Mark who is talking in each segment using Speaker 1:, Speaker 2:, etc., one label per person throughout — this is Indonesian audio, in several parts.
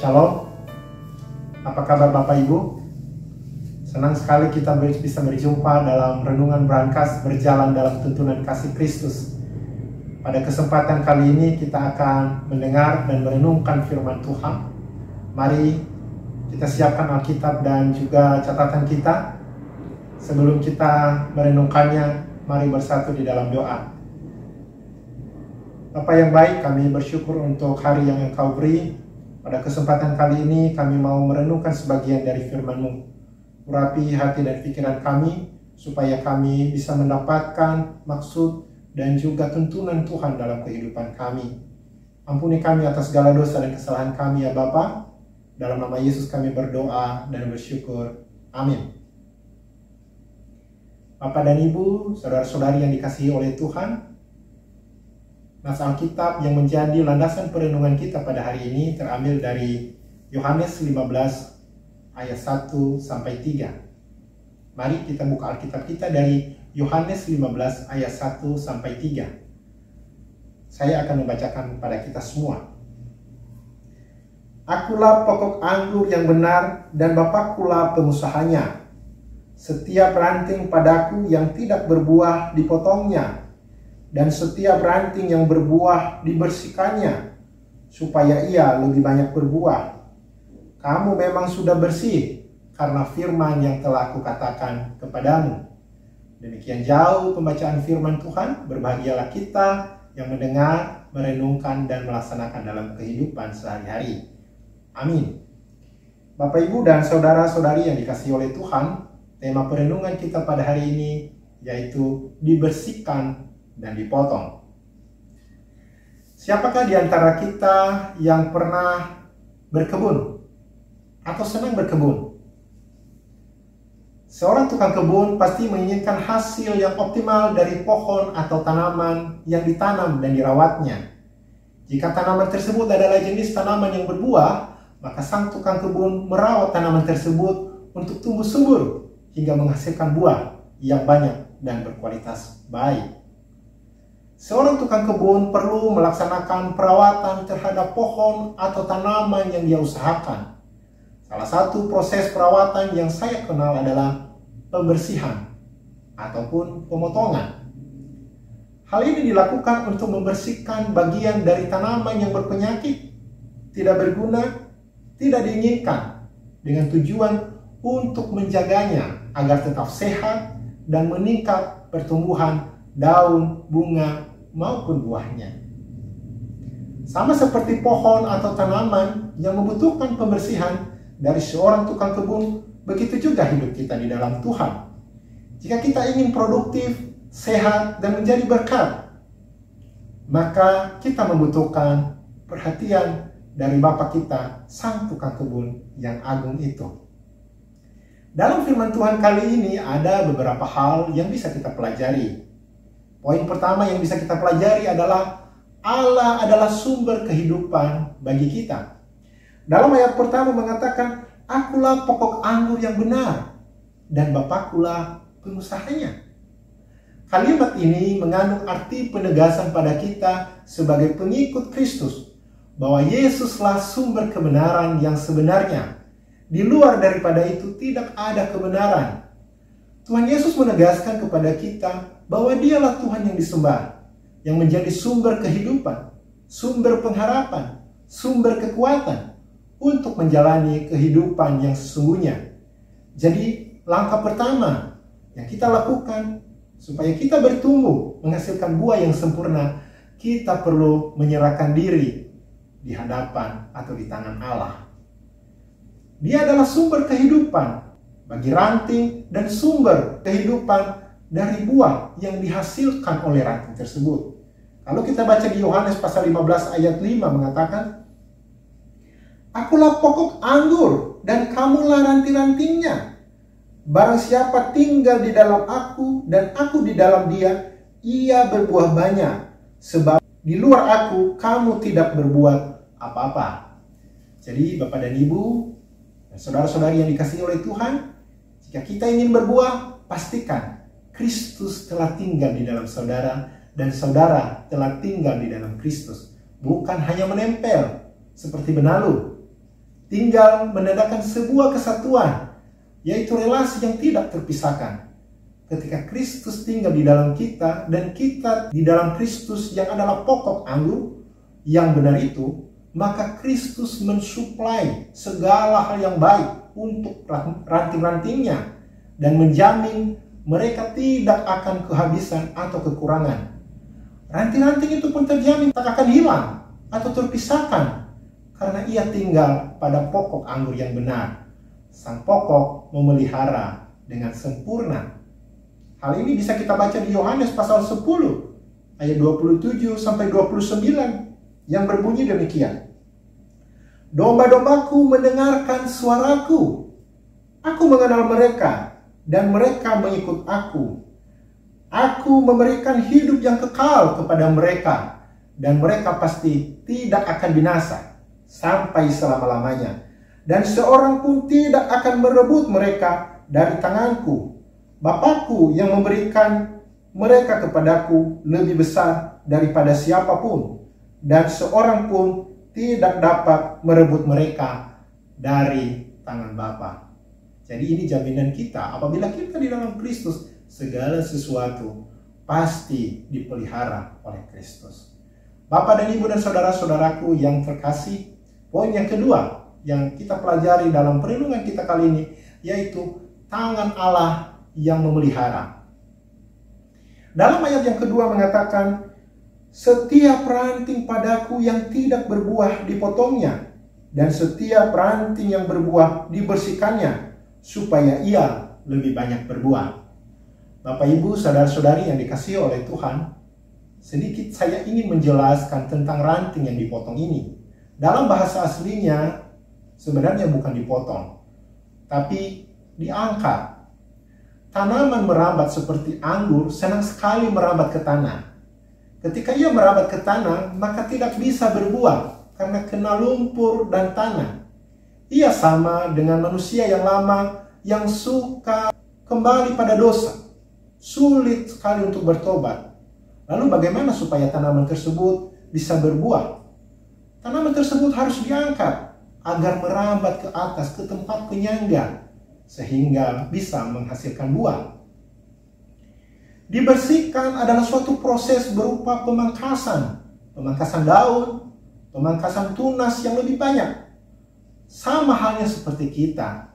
Speaker 1: Shalom. Apa kabar Bapak Ibu? Senang sekali kita bisa berjumpa dalam renungan berangkas berjalan dalam tuntunan kasih Kristus. Pada kesempatan kali ini kita akan mendengar dan merenungkan firman Tuhan. Mari kita siapkan Alkitab dan juga catatan kita. Sebelum kita merenungkannya, mari bersatu di dalam doa. Bapa yang baik, kami bersyukur untuk hari yang Engkau beri. Pada kesempatan kali ini kami mau merenungkan sebagian dari firman-Mu. Urapi hati dan pikiran kami, supaya kami bisa mendapatkan maksud dan juga tuntunan Tuhan dalam kehidupan kami. Ampuni kami atas segala dosa dan kesalahan kami ya Bapa. Dalam nama Yesus kami berdoa dan bersyukur. Amin. Bapak dan Ibu, saudara-saudari yang dikasihi oleh Tuhan, nas Alkitab yang menjadi landasan perenungan kita pada hari ini terambil dari Yohanes 15 ayat 1 sampai 3. Mari kita buka Alkitab kita dari Yohanes 15 ayat 1 sampai 3. Saya akan membacakan pada kita semua. Akulah pokok anggur yang benar dan Bapakkulah pengusahanya. Setiap ranting padaku yang tidak berbuah dipotongnya, dan setiap ranting yang berbuah dibersihkannya, supaya ia lebih banyak berbuah. Kamu memang sudah bersih karena firman yang telah kukatakan kepadamu. Demikian jauh pembacaan firman Tuhan. Berbahagialah kita yang mendengar, merenungkan, dan melaksanakan dalam kehidupan sehari-hari. Amin. Bapak, Ibu, dan saudara-saudari yang dikasihi oleh Tuhan, tema perenungan kita pada hari ini yaitu dibersihkan dan dipotong. Siapakah di antara kita yang pernah berkebun atau senang berkebun? Seorang tukang kebun pasti menginginkan hasil yang optimal dari pohon atau tanaman yang ditanam dan dirawatnya. Jika tanaman tersebut adalah jenis tanaman yang berbuah, maka sang tukang kebun merawat tanaman tersebut untuk tumbuh subur hingga menghasilkan buah yang banyak dan berkualitas baik. Seorang tukang kebun perlu melaksanakan perawatan terhadap pohon atau tanaman yang dia usahakan. Salah satu proses perawatan yang saya kenal adalah pembersihan ataupun pemotongan. Hal ini dilakukan untuk membersihkan bagian dari tanaman yang berpenyakit, tidak berguna, tidak diinginkan, dengan tujuan untuk menjaganya agar tetap sehat dan meningkat pertumbuhan daun, bunga, maupun buahnya. Sama seperti pohon atau tanaman yang membutuhkan pembersihan dari seorang tukang kebun, begitu juga hidup kita di dalam Tuhan. Jika kita ingin produktif, sehat, dan menjadi berkat, maka kita membutuhkan perhatian dari Bapa kita, sang tukang kebun yang agung itu. Dalam firman Tuhan kali ini ada beberapa hal yang bisa kita pelajari. Poin pertama yang bisa kita pelajari adalah Allah adalah sumber kehidupan bagi kita. Dalam ayat pertama mengatakan, akulah pokok anggur yang benar dan Bapakkulah pengusahanya. Kalimat ini mengandung arti penegasan pada kita sebagai pengikut Kristus, bahwa Yesuslah sumber kebenaran yang sebenarnya. Di luar daripada itu tidak ada kebenaran. Tuhan Yesus menegaskan kepada kita bahwa dialah Tuhan yang disembah, yang menjadi sumber kehidupan, sumber pengharapan, sumber kekuatan untuk menjalani kehidupan yang sesungguhnya. Jadi langkah pertama yang kita lakukan supaya kita bertumbuh menghasilkan buah yang sempurna, kita perlu menyerahkan diri di hadapan atau di tangan Allah. Dia adalah sumber kehidupan bagi ranting dan sumber kehidupan dari buah yang dihasilkan oleh ranting tersebut. Kalau kita baca di Yohanes pasal 15 ayat 5 mengatakan, akulah pokok anggur dan kamulah ranting-rantingnya. Barang siapa tinggal di dalam aku dan aku di dalam dia, ia berbuah banyak. Sebab di luar aku kamu tidak berbuat apa-apa. Jadi Bapak dan Ibu, dan saudara-saudari yang dikasihi oleh Tuhan, jika kita ingin berbuah, pastikan Kristus telah tinggal di dalam saudara dan saudara telah tinggal di dalam Kristus. Bukan hanya menempel seperti benalu. tinggal menandakan sebuah kesatuan, yaitu relasi yang tidak terpisahkan. Ketika Kristus tinggal di dalam kita dan kita di dalam Kristus yang adalah pokok anggur yang benar itu, maka Kristus mensuplai segala hal yang baik untuk ranting-rantingnya dan menjamin mereka tidak akan kehabisan atau kekurangan. Ranting-ranting itu pun terjamin tak akan hilang atau terpisahkan karena ia tinggal pada pokok anggur yang benar. Sang pokok memelihara dengan sempurna. Hal ini bisa kita baca di Yohanes pasal 10 ayat 27 sampai 29 yang berbunyi demikian. Domba-dombaku mendengarkan suaraku. Aku mengenal mereka dan mereka mengikut aku. Aku memberikan hidup yang kekal kepada mereka dan mereka pasti tidak akan binasa sampai selama-lamanya. Dan seorang pun tidak akan merebut mereka dari tanganku. Bapakku yang memberikan mereka kepadaku lebih besar daripada siapapun, dan seorang pun tidak dapat merebut mereka dari tangan Bapa. Jadi ini jaminan kita apabila kita di dalam Kristus, segala sesuatu pasti dipelihara oleh Kristus. Bapak dan Ibu dan saudara-saudaraku yang terkasih, poin yang kedua yang kita pelajari dalam perenungan kita kali ini, yaitu tangan Allah yang memelihara. Dalam ayat yang kedua mengatakan, setiap ranting padaku yang tidak berbuah dipotongnya, dan setiap ranting yang berbuah dibersihkannya, supaya ia lebih banyak berbuah. Bapak, Ibu, saudara-saudari yang dikasihi oleh Tuhan, sedikit saya ingin menjelaskan tentang ranting yang dipotong ini. Dalam bahasa aslinya, sebenarnya bukan dipotong, tapi diangkat. Tanaman merambat seperti anggur senang sekali merambat ke tanah. Ketika ia merambat ke tanah, maka tidak bisa berbuah karena kena lumpur dan tanah. Ia sama dengan manusia yang lama yang suka kembali pada dosa. Sulit sekali untuk bertobat. Lalu bagaimana supaya tanaman tersebut bisa berbuah? Tanaman tersebut harus diangkat agar merambat ke atas ke tempat penyangga, sehingga bisa menghasilkan buah. Dibersihkan adalah suatu proses berupa pemangkasan daun, pemangkasan tunas yang lebih banyak. Sama halnya seperti kita,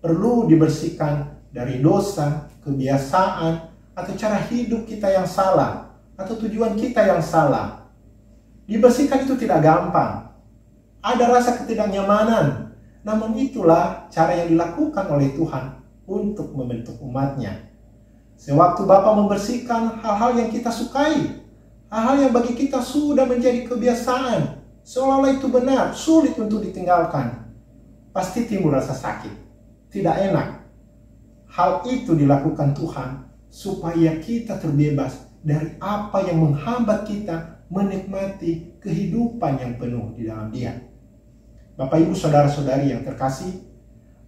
Speaker 1: perlu dibersihkan dari dosa, kebiasaan, atau cara hidup kita yang salah, atau tujuan kita yang salah. Dibersihkan itu tidak gampang. Ada rasa ketidaknyamanan. Namun itulah cara yang dilakukan oleh Tuhan untuk membentuk umatnya. Sewaktu Bapa membersihkan hal-hal yang kita sukai, hal-hal yang bagi kita sudah menjadi kebiasaan, seolah-olah itu benar, sulit untuk ditinggalkan, pasti timbul rasa sakit, tidak enak. Hal itu dilakukan Tuhan supaya kita terbebas dari apa yang menghambat kita menikmati kehidupan yang penuh di dalam Dia. Bapak, Ibu, saudara-saudari yang terkasih,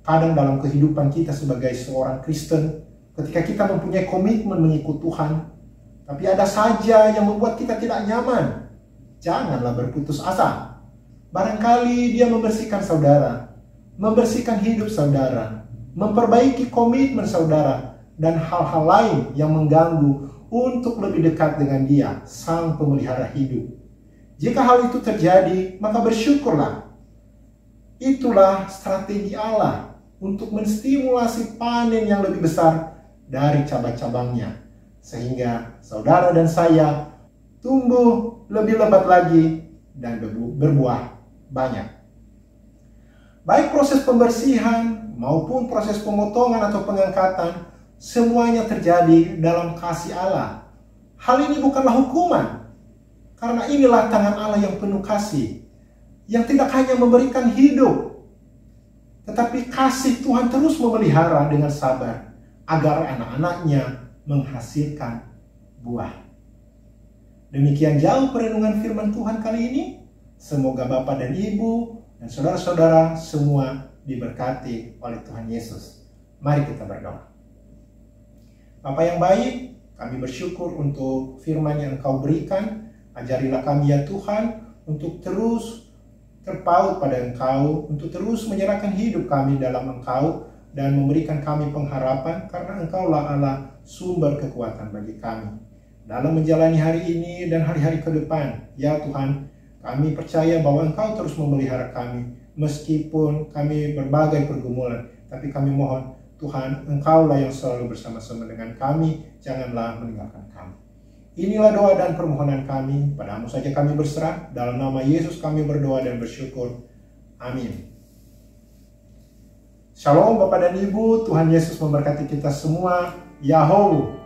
Speaker 1: kadang dalam kehidupan kita sebagai seorang Kristen, ketika kita mempunyai komitmen mengikut Tuhan, tapi ada saja yang membuat kita tidak nyaman, janganlah berputus asa. Barangkali Dia membersihkan saudara, membersihkan hidup saudara, memperbaiki komitmen saudara, dan hal-hal lain yang mengganggu untuk lebih dekat dengan Dia, Sang Pemelihara hidup. Jika hal itu terjadi, maka bersyukurlah. Itulah strategi Allah untuk menstimulasi panen yang lebih besar dari cabang-cabangnya, sehingga saudara dan saya tumbuh lebih lebat lagi dan berbuah banyak. Baik proses pembersihan maupun proses pemotongan atau pengangkatan, semuanya terjadi dalam kasih Allah. Hal ini bukanlah hukuman, karena inilah tangan Allah yang penuh kasih, yang tidak hanya memberikan hidup, tetapi kasih Tuhan terus memelihara dengan sabar, agar anak-anaknya menghasilkan buah. Demikian jauh perenungan firman Tuhan kali ini. Semoga Bapak dan Ibu dan saudara-saudara semua diberkati oleh Tuhan Yesus. Mari kita berdoa. Bapa yang baik, kami bersyukur untuk firman yang Engkau berikan. Ajarilah kami ya Tuhan untuk terus terpaut pada Engkau untuk terus menyerahkan hidup kami dalam Engkau dan memberikan kami pengharapan karena Engkaulah Allah sumber kekuatan bagi kami. Dalam menjalani hari ini dan hari-hari ke depan, ya Tuhan, kami percaya bahwa Engkau terus memelihara kami meskipun kami berbagai pergumulan. Tapi kami mohon, Tuhan, Engkaulah yang selalu bersama-sama dengan kami, janganlah meninggalkan kami. Inilah doa dan permohonan kami, padamu saja kami berserah, dalam nama Yesus kami berdoa dan bersyukur. Amin. Shalom Bapak dan Ibu, Tuhan Yesus memberkati kita semua. Yahoo!